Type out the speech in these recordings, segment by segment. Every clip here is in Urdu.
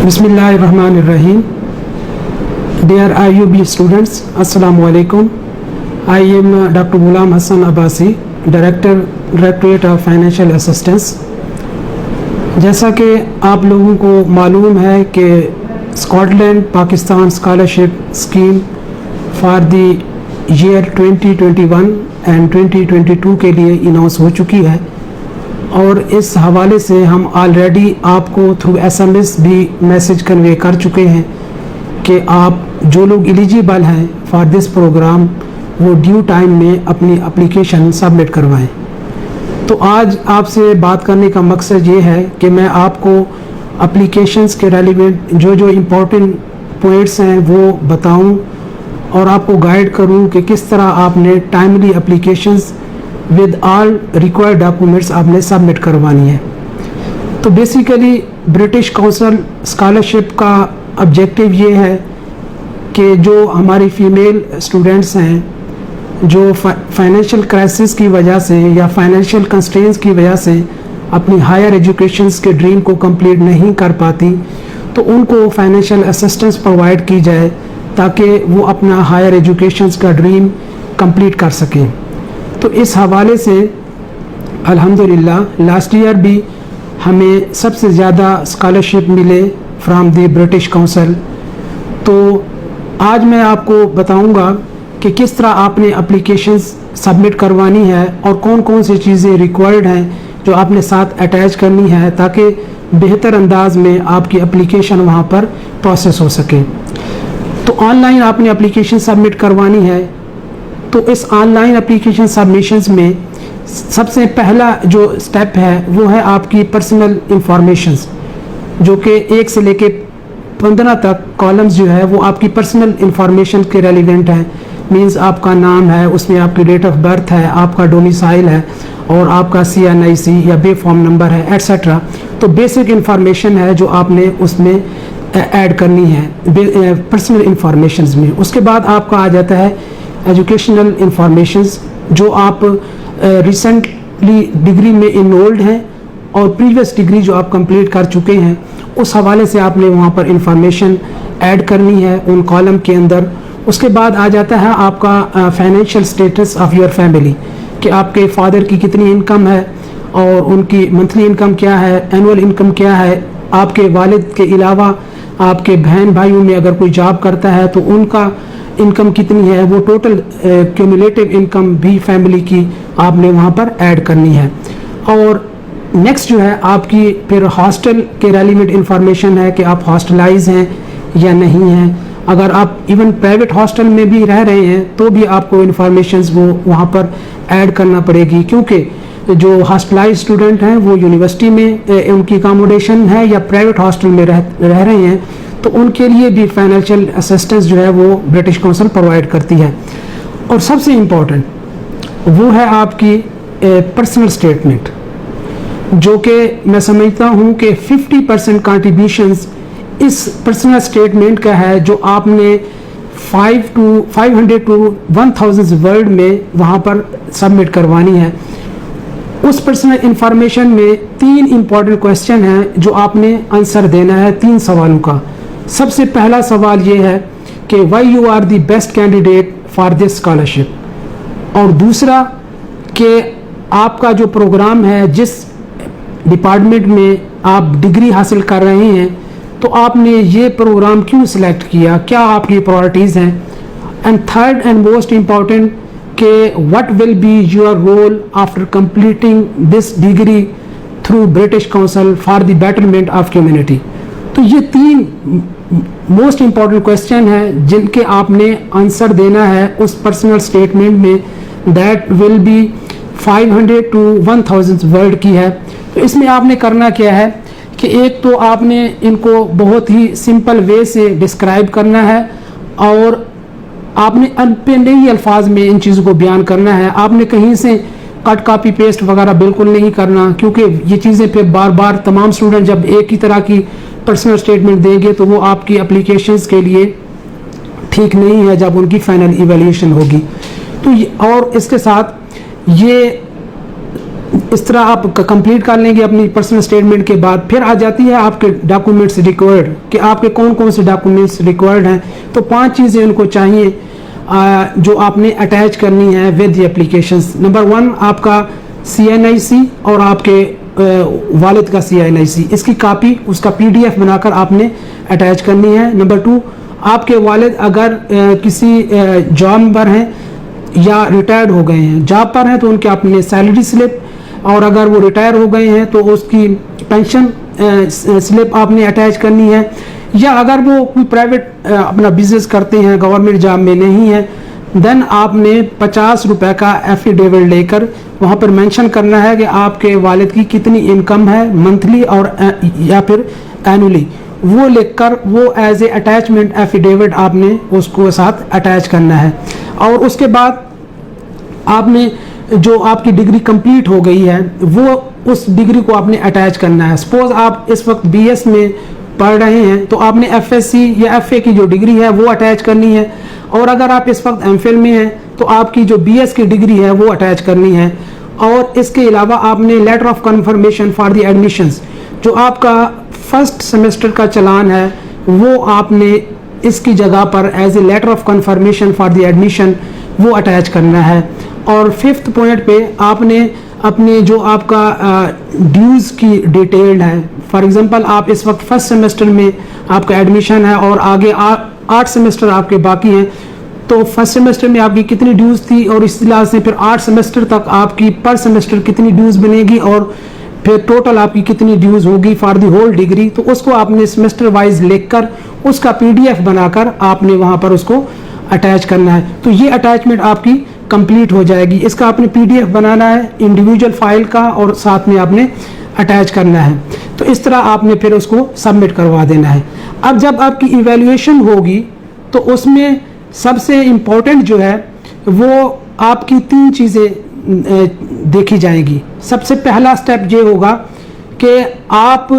Bismillahirrahmanirrahim. Dear IUB students, Assalamu alaikum. I am Dr. Ghulam Hassan Abbasi, Directorate of Financial Assistance. جیسا کہ آپ لوگوں کو معلوم ہے کہ Scotland Pakistan scholarship scheme for the year 2021 and 2022 کے لیے اناؤنس ہو چکی ہے، اور اس حوالے سے ہم آلریڈی آپ کو تھرو SMS بھی میسج کنوے کر چکے ہیں کہ آپ جو لوگ ایلیجیبل ہیں فار دس پروگرام وہ ڈیو ٹائم میں اپنی اپلیکیشن سبمٹ کروائیں. تو آج آپ سے بات کرنے کا مقصد یہ ہے کہ میں آپ کو اپلیکیشنز کے ریلیونٹ جو امپورٹنٹ پوائنٹس ہیں وہ بتاؤں اور آپ کو گائیڈ کروں کہ کس طرح آپ نے timely applications with all required documents آپ نے سبمٹ کروانی ہے. تو بیسیکلی برٹش کونسل اسکالرشپ کا آبجیکٹیو یہ ہے کہ جو ہماری فیمیل اسٹوڈنٹس ہیں جو فائنینشیل کرائسس کی وجہ سے یا فائنینشیل کنسٹرینس کی وجہ سے اپنی ہائر ایجوکیشنز کے ڈریم کو کمپلیٹ نہیں کر پاتی، تو ان کو فائنینشیل اسسٹنس پرووائڈ کی جائے تاکہ وہ اپنا ہائر ایجوکیشنز کا ڈریم کمپلیٹ کر سکیں. تو اس حوالے سے الحمدللہ لاسٹ ایئر بھی ہمیں سب سے زیادہ اسکالرشپ ملے فرام دی برٹش کونسل. تو آج میں آپ کو بتاؤں گا کہ کس طرح آپ نے اپلیکیشنز سبمٹ کروانی ہے اور کون کون سی چیزیں ریکوائرڈ ہیں جو آپ نے ساتھ اٹیچ کرنی ہے تاکہ بہتر انداز میں آپ کی اپلیکیشن وہاں پر پروسیس ہو سکے. تو آن لائن آپ نے اپلیکیشن سبمٹ کروانی ہے. تو اس آن لائن اپلیکیشن سبمیشنز میں سب سے پہلا جو سٹیپ ہے وہ ہے آپ کی پرسنل انفارمیشنز، جو کہ 1 سے لے کے 15 تک کالمز جو ہے وہ آپ کی پرسنل انفارمیشن کے ریلیونٹ ہیں. مینز آپ کا نام ہے، اس میں آپ کی ڈیٹ آف برتھ ہے، آپ کا ڈومیسائل ہے، اور آپ کا CNIC یا بے فارم نمبر ہے ایٹسٹرا. تو بیسک انفارمیشن ہے جو آپ نے اس میں ایڈ کرنی ہے پرسنل انفارمیشنز میں. اس کے بعد آپ کا آ جاتا ہے ایجوکیشنل انفارمیشنز، جو آپ ریسنٹلی ڈگری میں انرولڈ ہیں اور پریویس ڈگری جو آپ کمپلیٹ کر چکے ہیں اس حوالے سے آپ نے وہاں پر انفارمیشن ایڈ کرنی ہے ان کالم کے اندر. اس کے بعد آ جاتا ہے آپ کا financial status of your family, کہ آپ کے فادر کی کتنی انکم ہے اور ان کی منتھلی انکم کیا ہے، اینول انکم کیا ہے. آپ کے والد کے علاوہ آپ کے بہن بھائیوں میں اگر کوئی جاب کرتا ہے تو ان کا انکم کتنی ہے، وہ ٹوٹل کیومولیٹو انکم بھی فیملی کی آپ نے وہاں پر ایڈ کرنی ہے. اور نیکسٹ جو ہے آپ کی پھر ہاسٹل کے ریلیونٹ انفارمیشن ہے کہ آپ ہاسٹلائز ہیں یا نہیں ہیں. اگر آپ ایون پرائیویٹ ہاسٹل میں بھی رہ رہے ہیں تو بھی آپ کو انفارمیشنز وہ وہاں پر ایڈ کرنا پڑے گی، کیونکہ جو ہاسٹلائز اسٹوڈنٹ ہیں وہ یونیورسٹی میں ان کی اکاموڈیشن ہے یا پرائیویٹ ہاسٹل میں رہ رہے ہیں تو ان کے لیے بھی فائنینشیل اسسٹنس جو ہے وہ برٹش کونسل پرووائڈ کرتی ہے. اور سب سے امپورٹنٹ وہ ہے آپ کی پرسنل اسٹیٹمنٹ، جو کہ میں سمجھتا ہوں کہ 50% کنٹریبیوشنز اس پرسنل اسٹیٹمنٹ کا ہے، جو آپ نے 500 to 1000 ورڈ میں وہاں پر سبمٹ کروانی ہے. اس پرسنل انفارمیشن میں 3 امپورٹنٹ کویسچن ہیں جو آپ نے آنسر دینا ہے 3 سوالوں کا. سب سے پہلا سوال یہ ہے کہ why you are the best candidate for this scholarship, اور دوسرا کہ آپ کا جو پروگرام ہے جس ڈپارٹمنٹ میں آپ ڈگری حاصل کر رہے ہیں تو آپ نے یہ پروگرام کیوں سلیکٹ کیا، کیا آپ کی پرائرٹیز ہیں. And third and most important کہ what will be your role after completing this degree through British Council for the betterment of community. تو یہ 3 موسٹ امپورٹنٹ کویسچن ہیں جن کے آپ نے آنسر دینا ہے اس پرسنل اسٹیٹمنٹ میں، that will be 500 to 1000 word کی ہے. تو اس میں آپ نے کرنا کیا ہے کہ ایک تو آپ نے ان کو بہت ہی سمپل وے سے ڈسکرائب کرنا ہے، اور آپ نے نئی الفاظ میں ان چیزوں کو بیان کرنا ہے. آپ نے کہیں سے کٹ کاپی پیسٹ وغیرہ بالکل نہیں کرنا، کیونکہ یہ چیزیں پھر بار بار تمام اسٹوڈنٹ جب ایک ہی طرح کی پرسنل اسٹیٹمنٹ دیں گے تو وہ آپ کی اپلیکیشنز کے لیے ٹھیک نہیں ہے جب ان کی فائنل ایویلیویشن ہوگی. تو اور اس کے ساتھ یہ اس طرح آپ کمپلیٹ کر لیں گے اپنی پرسنل اسٹیٹمنٹ کے بعد. پھر آ جاتی ہے آپ کے ڈاکومنٹس ریکوائرڈ کہ آپ کے کون کون سے ڈاکومنٹس ریکوائرڈ ہیں. تو 5 چیزیں ان کو چاہیے جو آپ نے اٹیچ کرنی ہے ود دی اپلیکیشنس. نمبر 1 آپ کا CNIC اور آپ کے والد کا CNIC, اس کی کاپی, اس کا PDF بنا کر آپ نے اٹیچ کرنی ہے. نمبر 2 آپ کے والد اگر کسی جاب پر ہیں یا ریٹائرڈ ہو گئے ہیں, جاب پر ہیں تو ان کے اپنے سیلری سلپ, اور اگر وہ ریٹائر ہو گئے ہیں تو اس کی پینشن سلپ آپ نے اٹیچ کرنی ہے. یا اگر وہ کوئی پرائیویٹ اپنا بزنس کرتے ہیں, گورنمنٹ جاب میں نہیں ہے, دین آپ نے 50 روپے کا ایفیڈیوٹ لے کر وہاں پر مینشن کرنا ہے کہ آپ کے والد کی کتنی انکم ہے منتھلی اور یا پھر اینولی. وہ لکھ کر وہ ایز اے اٹیچمنٹ ایفیڈیوٹ آپ نے اس کو ساتھ اٹیچ کرنا ہے. اور اس کے بعد آپ نے جو آپ کی ڈگری کمپلیٹ ہو گئی ہے وہ اس ڈگری کو آپ نے اٹیچ کرنا ہے. سپوز آپ اس وقت BS میں پڑھ رہے ہیں تو آپ نے FSc یا FA کی جو ڈگری ہے وہ اٹیچ کرنی ہے. اور اگر آپ اس وقت MPhil میں ہیں تو آپ کی جو BS کی ڈگری ہے وہ اٹیچ کرنی ہے. اور اس کے علاوہ آپ نے letter of confirmation for the admissions, جو آپ کا فرسٹ سیمسٹر کا چلان ہے وہ آپ نے اس کی جگہ پر as a letter of confirmation for the admission وہ اٹیچ کرنا ہے. اور 5th پوائنٹ پہ آپ نے اپنے جو آپ کا ڈیوز کی ڈیٹیلڈ ہے, فار ایگزامپل آپ اس وقت فرسٹ سیمسٹر میں آپ کا ایڈمیشن ہے اور آگے 8 سیمسٹر آپ کے باقی ہیں, تو فرسٹ سیمسٹر میں آپ کی کتنی ڈیوز تھی اور اس لحاظ سے پھر 8 سیمسٹر تک آپ کی پر سیمسٹر کتنی ڈیوز بنے گی اور پھر ٹوٹل آپ کی کتنی ڈیوز ہوگی فار دی ہول ڈگری. تو اس کو آپ نے سیمسٹر وائز لکھ کر اس کا PDF بنا کر آپ نے وہاں پر اس کو اٹیچ کرنا ہے. تو یہ اٹیچمنٹ آپ کی کمپلیٹ ہو جائے گی. اس کا آپ نے PDF بنانا ہے انڈیویجول فائل کا اور ساتھ میں آپ نے اٹیچ کرنا ہے. تو اس طرح آپ نے پھر اس کو سبمٹ کروا دینا ہے. اب جب آپ کی ایویلویشن ہوگی تو اس میں سب سے امپورٹنٹ جو ہے وہ آپ کی 3 چیزیں دیکھی جائیں گی. سب سے پہلا سٹیپ یہ ہوگا کہ آپ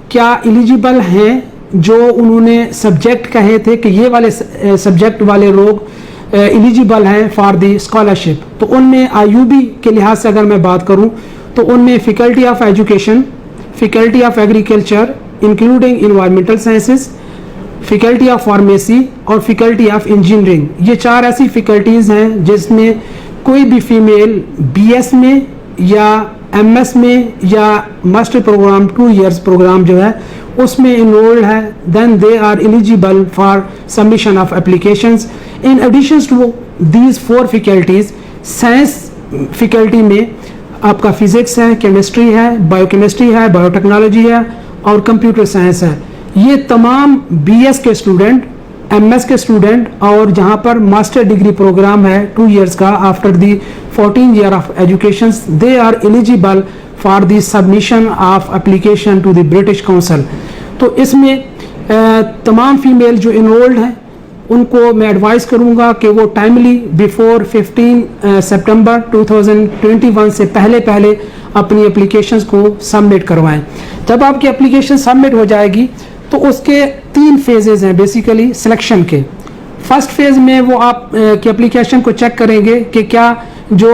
کیا ایلیجیبل ہیں, جو انہوں نے سبجیکٹ کہے تھے کہ یہ والے سبجیکٹ والے لوگ ایلیجیبل ہیں فار دی اسکالرشپ. تو ان میں IUB کے لحاظ سے اگر میں بات کروں تو ان میں faculty of education, faculty of agriculture including environmental sciences, faculty of pharmacy اور فیکلٹی آف انجینئرنگ, یہ 4 ایسی فیکلٹیز ہیں جس میں کوئی بھی فیمیل BS میں یا MS میں یا ماسٹر پروگرام 2 years پروگرام جو ہے اس میں انرولڈ ہے, then they are eligible for submission of applications. In addition to these 4 faculties, science faculty میں آپ کا فزکس ہے, کیمسٹری ہے, بایو کیمسٹری ہے, بایو ٹیکنالوجی ہے اور کمپیوٹر سائنس ہے. یہ تمام BS کے اسٹوڈنٹ, MS کے اسٹوڈنٹ اور جہاں پر ماسٹر ڈگری پروگرام ہے 2 years کا after the 14 year of education, they are eligible for the submission of application to the British Council. تو اس میں تمام فیمیل جو انرولڈ ہیں ان کو میں ایڈوائز کروں گا کہ وہ ٹائملی بیفور 15 سپٹمبر 2021 سے پہلے اپنی اپلیکیشنز کو سبمٹ کروائیں. جب آپ کی اپلیکیشن سبمٹ ہو جائے گی تو اس کے 3 فیزز ہیں بیسیکلی سلیکشن کے. فرسٹ فیز میں وہ آپ کی اپلیکیشن کو چیک کریں گے کہ کیا جو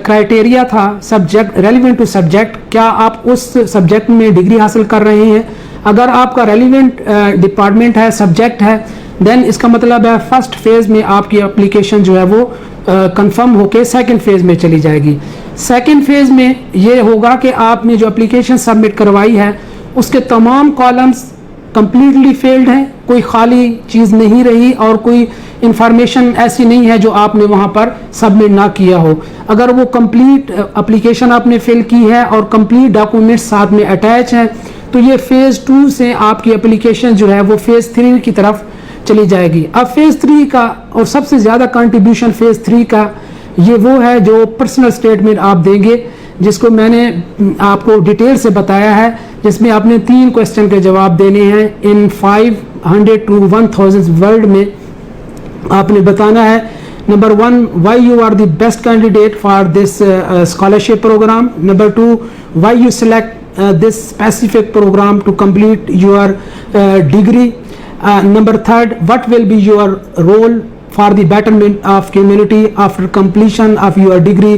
کرائٹیریا تھا سبجیکٹ ریلیونٹ ٹو سبجیکٹ, کیا آپ اس سبجیکٹ میں ڈگری حاصل کر رہے ہیں. اگر آپ کا ریلیونٹ ڈپارٹمنٹ ہے, سبجیکٹ ہے, دین اس کا مطلب ہے فرسٹ فیز میں آپ کی اپلیکیشن جو ہے وہ کنفرم ہو کے سیکنڈ فیز میں چلی جائے گی. سیکنڈ فیز میں یہ ہوگا کہ آپ نے جو اپلیکیشن سبمٹ کروائی ہے اس کے تمام کالمز کمپلیٹلی فیلڈ ہیں, کوئی خالی چیز نہیں رہی اور کوئی انفارمیشن ایسی نہیں ہے جو آپ نے وہاں پر سبمٹ نہ کیا ہو. اگر وہ کمپلیٹ اپلیکیشن آپ نے فل کی ہے اور کمپلیٹ ڈاکومنٹس ساتھ میں اٹیچ ہیں تو یہ فیز 2 سے آپ کی اپلیکیشن جو ہے وہ فیز 3 کی طرف چلی جائے گی. اب فیز 3 کا اور سب سے زیادہ کنٹریبیوشن فیز 3 کا یہ وہ ہے جو پرسنل اسٹیٹمنٹ آپ دیں گے, جس کو میں نے آپ کو ڈیٹیل سے بتایا ہے, جس میں آپ نے 3 کوسچن کے جواب دینے ہیں ان 500 to 1000 ورڈ میں. آپ نے بتانا ہے number 1 why you are the best candidate for this scholarship programme, number 2 why you select this specific program to complete your degree, number 3 what will be your role for the betterment of community after completion of your degree.